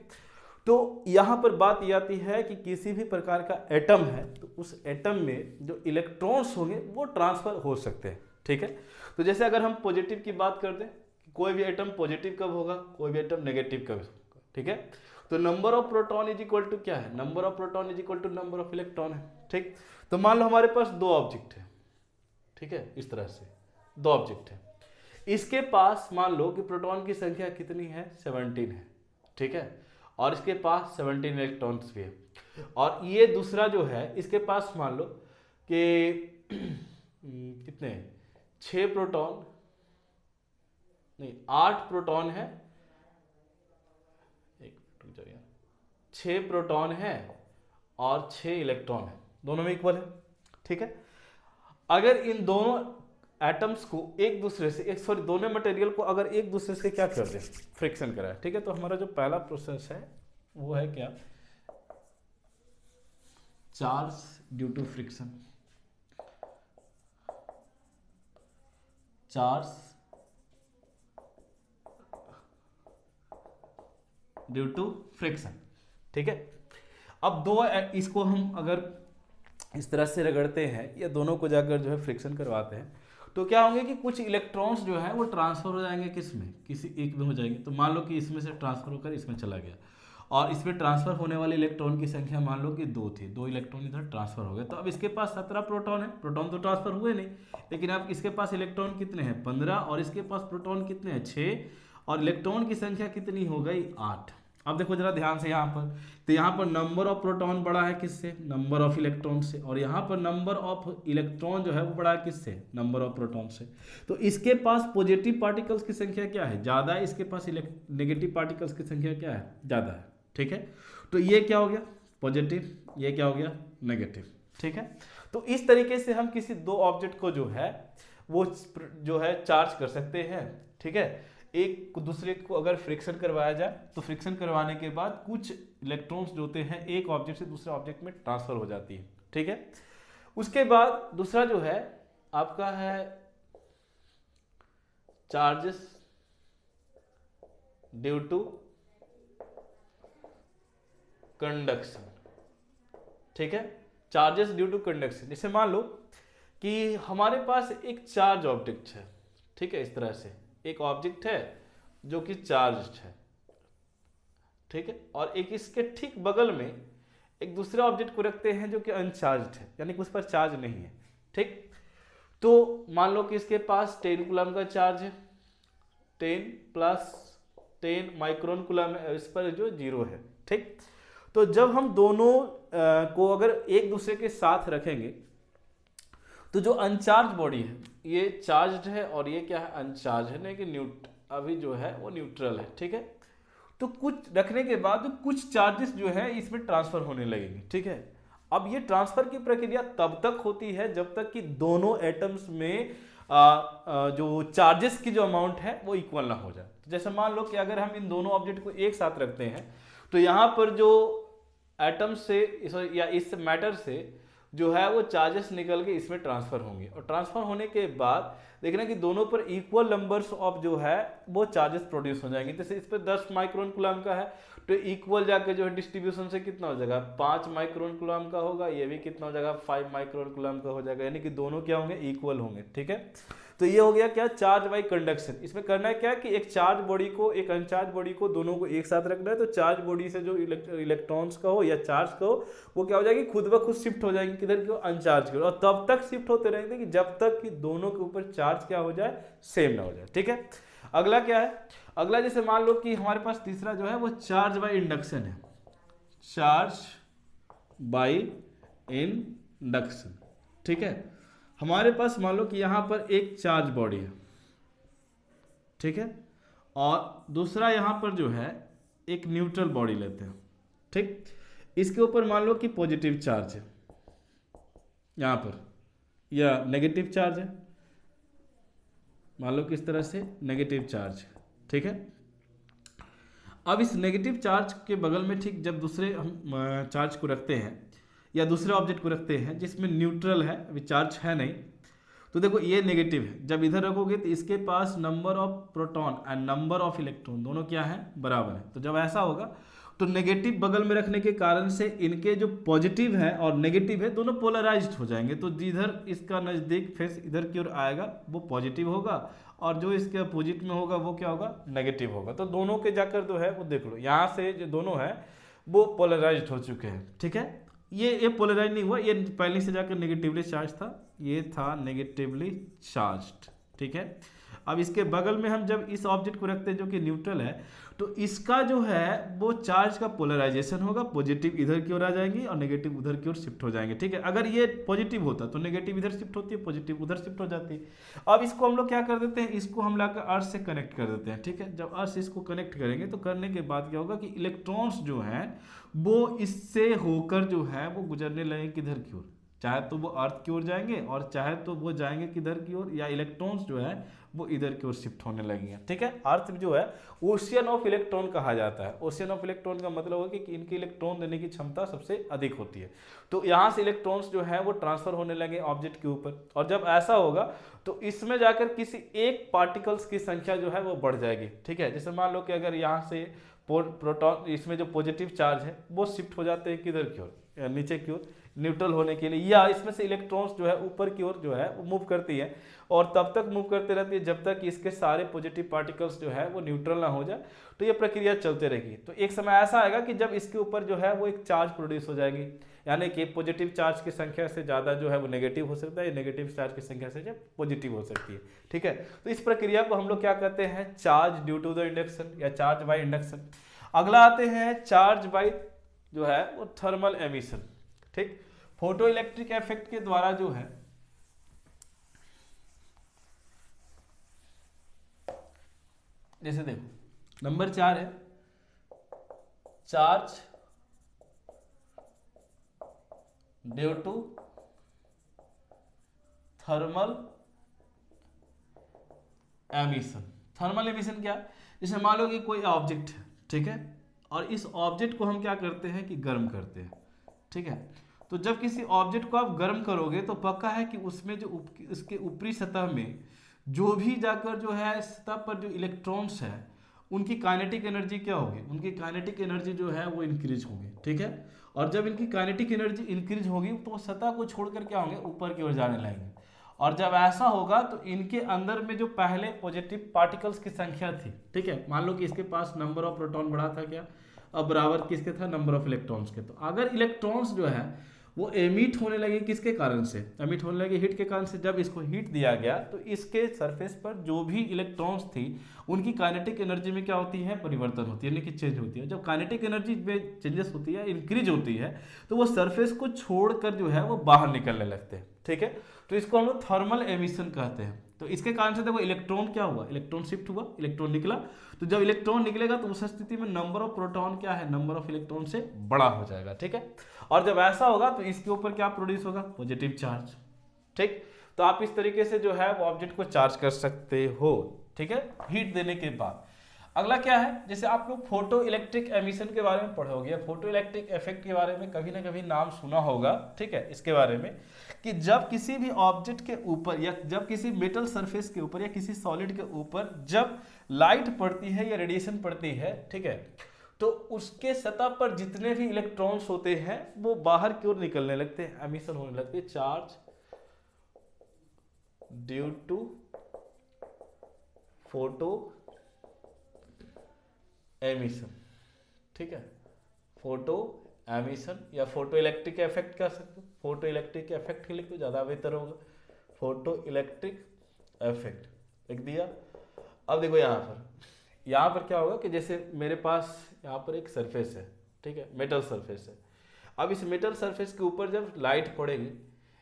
तो यहाँ पर बात ये आती है कि किसी भी प्रकार का एटम है तो उस एटम में जो इलेक्ट्रॉन्स होंगे वो ट्रांसफर हो सकते हैं। ठीक है, तो जैसे अगर हम पॉजिटिव की बात कर दें, कोई भी एटम पॉजिटिव कब होगा, कोई भी एटम नेगेटिव कब होगा। ठीक है, तो number of proton is equal to क्या है, number of proton is equal to number of electron है। ठीक, तो मान लो हमारे पास दो ऑब्जेक्ट है, ठीक है, इस तरह से दो ऑब्जेक्ट है, इसके पास मान लो कि प्रोटॉन की संख्या कितनी है 17 है। ठीक है, और इसके पास 17 इलेक्ट्रॉन्स भी है, और ये दूसरा जो है इसके पास मान लो कि कितने 6 प्रोटॉन नहीं 8 प्रोटॉन है, 6 प्रोटॉन है और 6 इलेक्ट्रॉन है, दोनों में इक्वल है। ठीक है, अगर इन दोनों एटम्स को एक दूसरे से दोनों मटेरियल को अगर एक दूसरे से क्या कर दें, फ्रिक्शन कराए। ठीक है, तो हमारा जो पहला प्रोसेस है वो है क्या, charge due to friction, charge due to friction. ठीक है, अब दो इसको हम अगर इस तरह से रगड़ते हैं या दोनों को जाकर जो है फ्रिक्शन करवाते हैं तो क्या होंगे कि कुछ इलेक्ट्रॉन्स जो है वो ट्रांसफर हो जाएंगे, किस में, किसी एक में हो जाएंगे। तो मान लो कि इसमें से ट्रांसफर होकर इसमें चला गया, और इसमें ट्रांसफर होने वाले इलेक्ट्रॉन की संख्या मान लो कि 2 थी, 2 इलेक्ट्रॉन इधर ट्रांसफर हो गए। तो अब इसके पास 17 प्रोटॉन है, प्रोटॉन तो ट्रांसफर हुए नहीं, लेकिन अब इसके पास इलेक्ट्रॉन कितने हैं 15, और इसके पास प्रोटॉन कितने हैं 6, और इलेक्ट्रॉन की संख्या कितनी हो गई 8। अब देखो जरा ध्यान से यहाँ पर, तो यहाँ पर नंबर ऑफ प्रोटॉन बड़ा है किससे, नंबर ऑफ इलेक्ट्रॉन से, और यहाँ पर नंबर ऑफ इलेक्ट्रॉन जो है वो बड़ा है किससे, नंबर ऑफ प्रोटॉन से। तो इसके पास पॉजिटिव पार्टिकल्स की संख्या क्या है, ज़्यादा है, इसके पास नेगेटिव पार्टिकल्स की संख्या क्या है, ज़्यादा है। ठीक है, तो ये क्या हो गया पॉजिटिव, ये क्या हो गया नेगेटिव। ठीक है, तो इस तरीके से हम किसी दो ऑब्जेक्ट को जो है वो जो है चार्ज कर सकते हैं। ठीक है, एक दूसरे को अगर फ्रिक्शन करवाया जाए तो फ्रिक्शन करवाने के बाद कुछ इलेक्ट्रॉन्स जो होते हैं एक ऑब्जेक्ट से दूसरे ऑब्जेक्ट में ट्रांसफर हो जाती है। ठीक है, उसके बाद दूसरा जो है आपका है चार्जेस ड्यू टू कंडक्शन। ठीक है, चार्जेस ड्यू टू कंडक्शन, जैसे मान लो कि हमारे पास एक चार्ज ऑब्जेक्ट है। ठीक है, इस तरह से एक ऑब्जेक्ट है जो कि चार्ज्ड है। ठीक है, और एक इसके ठीक बगल में एक दूसरे ऑब्जेक्ट को रखते हैं जो कि अनचार्ज्ड है, यानी कि उस पर चार्ज नहीं है। ठीक, तो मान लो कि इसके पास 10 कूलम का चार्ज है, 10 + 10 माइक्रोन कूलम है, इस पर जो 0 है। ठीक, तो जब हम दोनों को अगर एक दूसरे के साथ रखेंगे तो जो अनचार्ज बॉडी है ये चार्ज्ड है और ये क्या है, अनचार्ज है, नहीं कि अभी जो है वो न्यूट्रल है, ठीक है। तो कुछ रखने के बाद कुछ चार्जेस जो है इसमें ट्रांसफर होने लगेंगे, ठीक है। अब ये ट्रांसफर की प्रक्रिया तब तक होती है जब तक कि दोनों एटम्स में जो चार्जेस की जो अमाउंट है वो इक्वल ना हो जाए। तो जैसे मान लो कि अगर हम इन दोनों ऑब्जेक्ट को एक साथ रखते हैं तो यहाँ पर जो एटम से या इस मैटर से जो है वो चार्जेस निकल के इसमें ट्रांसफर होंगे, और ट्रांसफर होने के बाद देखना कि दोनों पर इक्वल नंबर्स ऑफ जो है वो चार्जेस प्रोड्यूस हो जाएंगे। जैसे इस पर 10 माइक्रोन कूलम का है तो इक्वल जाकर जो है डिस्ट्रीब्यूशन से कितना हो जाएगा, 5 माइक्रोन कूलम का होगा, ये भी कितना हो जाएगा, 5 माइक्रोन कूलम का हो जाएगा, यानी कि दोनों क्या होंगे, इक्वल होंगे, ठीक है। तो ये हो गया क्या, चार्ज बाई कंडक्शन। इसमें करना है क्या कि एक चार्ज बॉडी को एक अनचार्ज बॉडी को दोनों को एक साथ रखना है, तो चार्ज बॉडी से जो इलेक्ट्रॉन्स का हो या चार्ज का हो वो क्या हो जाएगी, खुद ब खुद शिफ्ट हो जाएंगे किधर की, अनचार्ज की ओर, और तब तक शिफ्ट होते रहेंगे कि जब तक कि दोनों के ऊपर चार्ज क्या हो जाए, सेम ना हो जाए, ठीक है। अगला क्या है, अगला जैसे मान लो कि हमारे पास तीसरा जो है वो चार्ज बाई इंडक्शन है, चार्ज बाई इंडक्शन, ठीक है। हमारे पास मान लो कि यहां पर एक चार्ज बॉडी है, ठीक है, और दूसरा यहां पर जो है एक न्यूट्रल बॉडी लेते हैं, ठीक। इसके ऊपर मान लो कि पॉजिटिव चार्ज है यहां पर, या नेगेटिव चार्ज है, मान लो कि इस तरह से नेगेटिव चार्ज है, ठीक है। अब इस नेगेटिव चार्ज के बगल में ठीक जब दूसरे हम चार्ज को रखते हैं या दूसरे ऑब्जेक्ट को रखते हैं जिसमें न्यूट्रल है, अभी चार्ज है नहीं, तो देखो ये नेगेटिव है, जब इधर रखोगे तो इसके पास number of proton and number of electron दोनों क्या है, बराबर है। तो जब ऐसा होगा तो नेगेटिव बगल में रखने के कारण से इनके जो पॉजिटिव है और नेगेटिव है दोनों पोलराइज्ड हो जाएंगे, तो जिधर इसका नज़दीक फेस इधर की ओर आएगा वो पॉजिटिव होगा और जो इसके अपोजिट में होगा वो क्या होगा, नेगेटिव होगा। तो दोनों के जाकर जो है वो देख लो, यहाँ से जो दोनों है वो पोलराइज्ड हो चुके हैं, ठीक है। ये पोलराइज नहीं हुआ, ये पहले से जाकर नेगेटिवली चार्ज था, ये था नेगेटिवली चार्ज्ड, ठीक है। अब इसके बगल में हम जब इस ऑब्जेक्ट को रखते हैं जो कि न्यूट्रल है, तो इसका जो है वो चार्ज का पोलराइजेशन होगा, पॉजिटिव इधर की ओर आ जाएंगी और नेगेटिव उधर की ओर शिफ्ट हो जाएंगे, ठीक है। अगर ये पॉजिटिव होता तो नेगेटिव इधर शिफ्ट होती है, पॉजिटिव उधर शिफ्ट हो जाती है। अब इसको हम लोग क्या कर देते हैं, इसको हम लाकर अर्थ से कनेक्ट कर देते हैं, ठीक है। जब अर्थ से इसको कनेक्ट करेंगे तो करने के बाद क्या होगा कि इलेक्ट्रॉन्स जो हैं वो इससे होकर जो है वो गुजरने लगेंगे किधर की ओर, चाहे तो वो अर्थ की ओर जाएंगे और चाहे तो वो जाएंगे किधर की ओर, या इलेक्ट्रॉन्स जो है वो इधर की ओर शिफ्ट होने लगेंगे, ठीक है। अर्थ जो है ओशियन ऑफ इलेक्ट्रॉन कहा जाता है। ओशियन ऑफ इलेक्ट्रॉन का मतलब होगा कि इनके इलेक्ट्रॉन देने की क्षमता सबसे अधिक होती है। तो यहाँ से इलेक्ट्रॉन्स जो है वो ट्रांसफर होने लगे ऑब्जेक्ट के ऊपर, और जब ऐसा होगा तो इसमें जाकर किसी एक पार्टिकल्स की संख्या जो है वो बढ़ जाएगी, ठीक है। जैसे मान लो कि अगर यहाँ से प्रोटॉन, इसमें जो पॉजिटिव चार्ज है वो शिफ्ट हो जाते हैं किधर की ओर, नीचे की ओर, न्यूट्रल होने के लिए, या इसमें से इलेक्ट्रॉन्स जो है ऊपर की ओर जो है वो मूव करती है, और तब तक मूव करते रहती है जब तक इसके सारे पॉजिटिव पार्टिकल्स जो है वो न्यूट्रल ना हो जाए। तो ये प्रक्रिया चलते रहेगी। तो एक समय ऐसा आएगा कि जब इसके ऊपर जो है वो एक चार्ज प्रोड्यूस हो जाएगी, यानी कि पॉजिटिव चार्ज की संख्या से ज़्यादा जो है वो नेगेटिव हो सकता है, या नेगेटिव चार्ज की संख्या से जो पॉजिटिव हो सकती है, ठीक है। तो इस प्रक्रिया को हम लोग क्या कहते हैं, charge due to the induction या चार्ज बाई इंडक्शन। अगला आते हैं चार्ज बाई जो है वो थर्मल एमिशन, ठीक। फोटो इलेक्ट्रिक इफेक्ट के द्वारा जो है जैसे देखो नंबर 4 है charge due to thermal emission. Thermal emission क्या, जैसे मान लो कि कोई ऑब्जेक्ट है, ठीक है, और इस ऑब्जेक्ट को हम क्या करते हैं कि गर्म करते हैं, ठीक है। तो जब किसी ऑब्जेक्ट को आप गर्म करोगे तो पक्का है कि उसमें जो इसके ऊपरी सतह में जो भी जाकर जो है सतह पर जो इलेक्ट्रॉन्स है उनकी काइनेटिक एनर्जी क्या होगी, उनकी काइनेटिक एनर्जी जो है वो इंक्रीज होगी, ठीक है। और जब इनकी काइनेटिक एनर्जी इंक्रीज होगी तो सतह को छोड़कर क्या होंगे, ऊपर की ओर जाने लगेंगे। और जब ऐसा होगा तो इनके अंदर में जो पहले पॉजिटिव पार्टिकल्स की संख्या थी, ठीक है, मान लो कि इसके पास नंबर ऑफ प्रोटॉन बढ़ा था क्या, अब बराबर किसके था, नंबर ऑफ इलेक्ट्रॉन्स के। तो अगर इलेक्ट्रॉन्स जो है वो एमिट होने लगे किसके कारण से, एमिट होने लगे हीट के कारण से, जब इसको हीट दिया गया तो इसके सरफेस पर जो भी इलेक्ट्रॉन्स थी उनकी काइनेटिक एनर्जी में क्या होती है, परिवर्तन होती है, यानी कि चेंज होती है। जब काइनेटिक एनर्जी में चेंजेस होती है, इंक्रीज होती है, तो वो सरफेस को छोड़कर जो है वो बाहर निकलने लगते हैं, ठीक है। तो इसको हम लोग थर्मल एमिशन कहते हैं। तो इसके कारण से देखो इलेक्ट्रॉन क्या हुआ, इलेक्ट्रॉन शिफ्ट हुआ, इलेक्ट्रॉन निकला। तो जब इलेक्ट्रॉन निकलेगा तो उस स्थिति में नंबर ऑफ प्रोटॉन क्या है, नंबर ऑफ इलेक्ट्रॉन से बड़ा हो जाएगा, ठीक है। और जब ऐसा होगा तो इसके ऊपर क्या प्रोड्यूस होगा, पॉजिटिव चार्ज, ठीक। तो आप इस तरीके से जो है वो ऑब्जेक्ट को चार्ज कर सकते हो, ठीक है, हीट देने के बाद। अगला क्या है, जैसे आप लोग फोटो इलेक्ट्रिक एमिशन के बारे में पढ़ोगे या फोटो इलेक्ट्रिक इफेक्ट के बारे में कभी ना कभी नाम सुना होगा, ठीक है, इसके बारे में कि जब किसी भी ऑब्जेक्ट के ऊपर या जब किसी मेटल सरफेस के ऊपर या किसी सॉलिड के ऊपर जब लाइट पड़ती है या रेडिएशन पड़ती है, ठीक है, तो उसके सतह पर जितने भी इलेक्ट्रॉन्स होते हैं वो बाहर की ओर निकलने लगते हैं, एमिशन होने लगते हैं, charge due to photo emission, ठीक है, फोटो एमिशन या फोटो इलेक्ट्रिक इफेक्ट कह सकते हो, फोटो इलेक्ट्रिक इफेक्ट ही लिख दो ज़्यादा बेहतर होगा, फोटो इलेक्ट्रिक इफेक्ट लिख दिया। अब देखो यहाँ पर क्या होगा कि जैसे मेरे पास यहाँ पर एक सरफेस है, ठीक है, मेटल सरफेस है। अब इस मेटल सरफेस के ऊपर जब लाइट पड़ेगी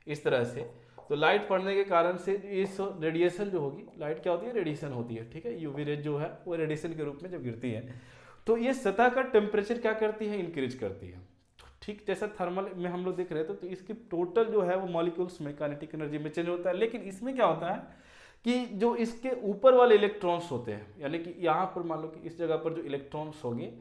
इस तरह से, तो लाइट पड़ने के कारण से इस रेडिएशन जो होगी, लाइट क्या होती है, रेडिएशन होती है, ठीक है, यूवी रेज जो है वो रेडिएशन के रूप में जब गिरती है तो ये सतह का टेम्परेचर क्या करती है, इंक्रीज करती है, ठीक। जैसा थर्मल में हम लोग देख रहे थे तो इसकी टोटल जो है वो मॉलिक्यूल्स में काइनेटिक एनर्जी में चेंज होता है, लेकिन इसमें क्या होता है कि जो इसके ऊपर वाले इलेक्ट्रॉन्स होते हैं, यानी कि यहाँ पर मान लो कि इस जगह पर जो इलेक्ट्रॉन्स होंगे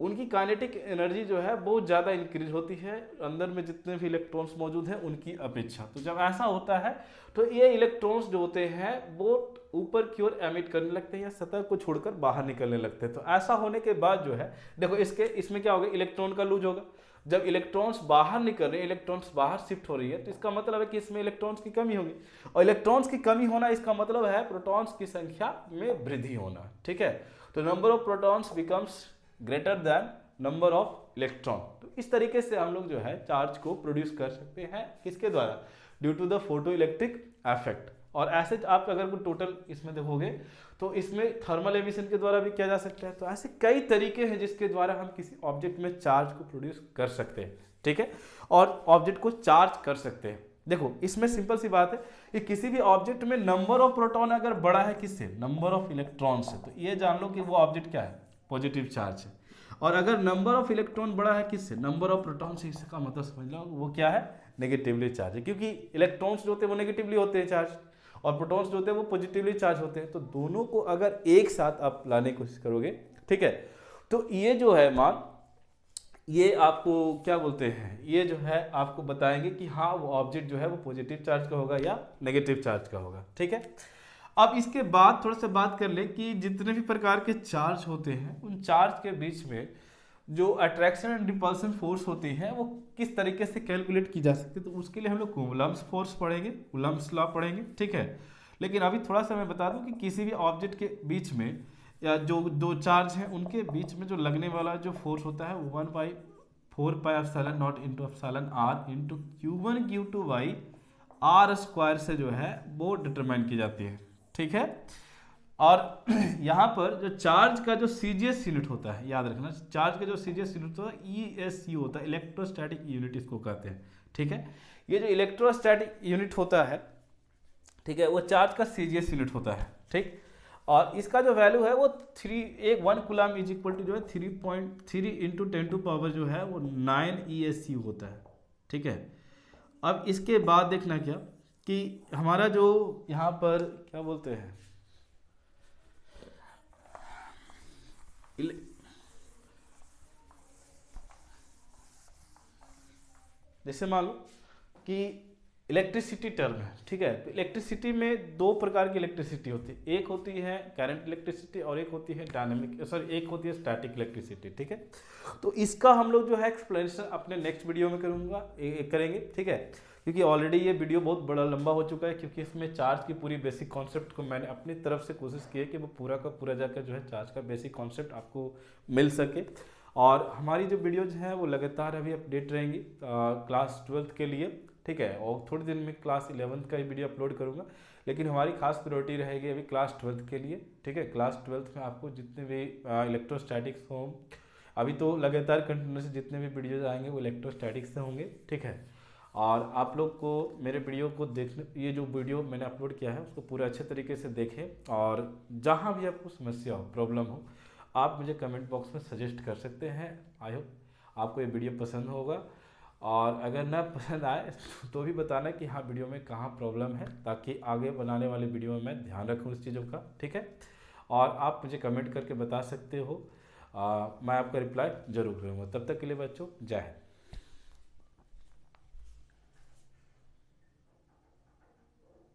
उनकी काइनेटिक एनर्जी जो है बहुत ज़्यादा इंक्रीज होती है अंदर में जितने भी इलेक्ट्रॉन्स मौजूद हैं उनकी अपेक्षा। तो जब ऐसा होता है तो ये इलेक्ट्रॉन्स जो होते हैं वो ऊपर की ओर एमिट करने लगते हैं या सतह को छोड़कर बाहर निकलने लगते हैं। तो ऐसा होने के बाद जो है देखो इसमें क्या होगा, इलेक्ट्रॉन का लूज होगा। जब इलेक्ट्रॉन्स बाहर निकल रहे हैं, इलेक्ट्रॉन्स बाहर शिफ्ट हो रही है, तो इसका मतलब है कि इसमें इलेक्ट्रॉन्स की कमी होगी, और इलेक्ट्रॉन्स की कमी होना इसका मतलब है प्रोटॉन्स की संख्या में वृद्धि होना, ठीक है। तो number of protons becomes greater than number of electron. तो इस तरीके से हम लोग जो है चार्ज को प्रोड्यूस कर सकते हैं, किसके द्वारा, due to the photo electric effect. और ऐसे आप अगर वो टोटल इसमें देखोगे तो इसमें थर्मल एमिशन के द्वारा भी किया जा सकता है। तो ऐसे कई तरीके हैं जिसके द्वारा हम किसी ऑब्जेक्ट में चार्ज को प्रोड्यूस कर सकते हैं, ठीक है, और ऑब्जेक्ट को चार्ज कर सकते हैं। देखो इसमें सिंपल सी बात है कि किसी भी ऑब्जेक्ट में नंबर ऑफ प्रोटॉन अगर बड़ा है किससे, नंबर ऑफ इलेक्ट्रॉन से, तो ये जान लो कि वो ऑब्जेक्ट क्या है, पॉजिटिव चार्ज है। और अगर नंबर ऑफ इलेक्ट्रॉन बड़ा है किससे, नंबर ऑफ प्रोटॉन से, इसका मतलब समझ लो वो क्या है, नेगेटिवली चार्ज है, क्योंकि इलेक्ट्रॉन्स जो होते हैं वो नेगेटिवली होते हैं चार्ज और प्रोटॉन्स जो होते हैं वो पॉजिटिवली चार्ज होते हैं। तो दोनों को अगर एक साथ आप लाने की कोशिश करोगे, ठीक है, तो ये जो है मान ये आपको क्या बोलते हैं, ये जो है आपको बताएंगे कि हाँ वो ऑब्जेक्ट जो है वो पॉजिटिव चार्ज का होगा या नेगेटिव चार्ज का होगा, ठीक है। अब इसके बाद थोड़ा सा बात कर ले कि जितने भी प्रकार के चार्ज होते हैं उन चार्ज के बीच में जो अट्रैक्शन एंड रिपल्सन फोर्स होती है वो किस तरीके से कैलकुलेट की जा सकती है। तो उसके लिए हम लोग कूलम्ब्स फोर्स पढ़ेंगे, कूलम्ब्स लॉ पढ़ेंगे, ठीक है। लेकिन अभी थोड़ा सा मैं बता दूं कि किसी भी ऑब्जेक्ट के बीच में या जो दो चार्ज हैं उनके बीच में जो लगने वाला जो फोर्स होता है 1/4πε0 into epsilon r into Q1 Q2 by r square से जो है वो डिटरमाइन की जाती है, ठीक है। और यहाँ पर जो चार्ज का जो सीजीएस यूनिट होता है, याद रखना, चार्ज का जो सीजीएस यूनिट होता है ESU होता है, इलेक्ट्रोस्टैटिक यूनिट इसको कहते हैं, ठीक है। ये जो इलेक्ट्रोस्टैटिक यूनिट होता है, ठीक है, वो चार्ज का सीजीएस यूनिट होता है, ठीक। और इसका जो वैल्यू है वो 1 कूलम इज इक्वल टू जो है 3.3 इंटू 10 टू पावर जो है वो 9 ESU होता है, ठीक है। अब इसके बाद देखना क्या कि हमारा जो यहाँ पर क्या बोलते हैं जैसे मान लो कि इलेक्ट्रिसिटी टर्म है, ठीक है। तो इलेक्ट्रिसिटी में दो प्रकार की इलेक्ट्रिसिटी होती है, एक होती है करंट इलेक्ट्रिसिटी और एक होती है एक होती है स्टैटिक इलेक्ट्रिसिटी, ठीक है। तो इसका हम लोग जो है एक्सप्लेनेशन अपने नेक्स्ट वीडियो में करेंगे, ठीक है, क्योंकि ऑलरेडी ये वीडियो बहुत बड़ा लंबा हो चुका है, क्योंकि इसमें चार्ज की पूरी बेसिक कॉन्सेप्ट को मैंने अपनी तरफ से कोशिश की है कि वो पूरा का पूरा जाकर जो है चार्ज का बेसिक कॉन्सेप्ट आपको मिल सके। और हमारी जो वीडियोज हैं वो लगातार अभी अपडेट रहेंगी क्लास 12th के लिए, ठीक है, और थोड़े दिन में क्लास 11th का ही वीडियो अपलोड करूँगा, लेकिन हमारी खास प्रायोरिटी रहेगी अभी क्लास 12th के लिए, ठीक है। क्लास 12th में आपको जितने भी इलेक्ट्रोस्टैटिक्स हों, अभी तो लगातार कंटिन्यूस जितने भी वीडियोज आएंगे वो इलेक्ट्रोस्टैटिक्स से होंगे, ठीक है। और आप लोग को मेरे वीडियो को देखने, ये जो वीडियो मैंने अपलोड किया है उसको पूरे अच्छे तरीके से देखें, और जहाँ भी आपको समस्या हो, प्रॉब्लम हो, आप मुझे कमेंट बॉक्स में सजेस्ट कर सकते हैं। आई होप आपको ये वीडियो पसंद होगा, और अगर ना पसंद आए तो भी बताना कि हाँ वीडियो में कहाँ प्रॉब्लम है, ताकि आगे बनाने वाले वीडियो में मैं ध्यान रखूँ इस चीज़ों का, ठीक है। और आप मुझे कमेंट करके बता सकते हो, मैं आपका रिप्लाई ज़रूर करूँगा। तब तक के लिए बच्चों, जय हिंद।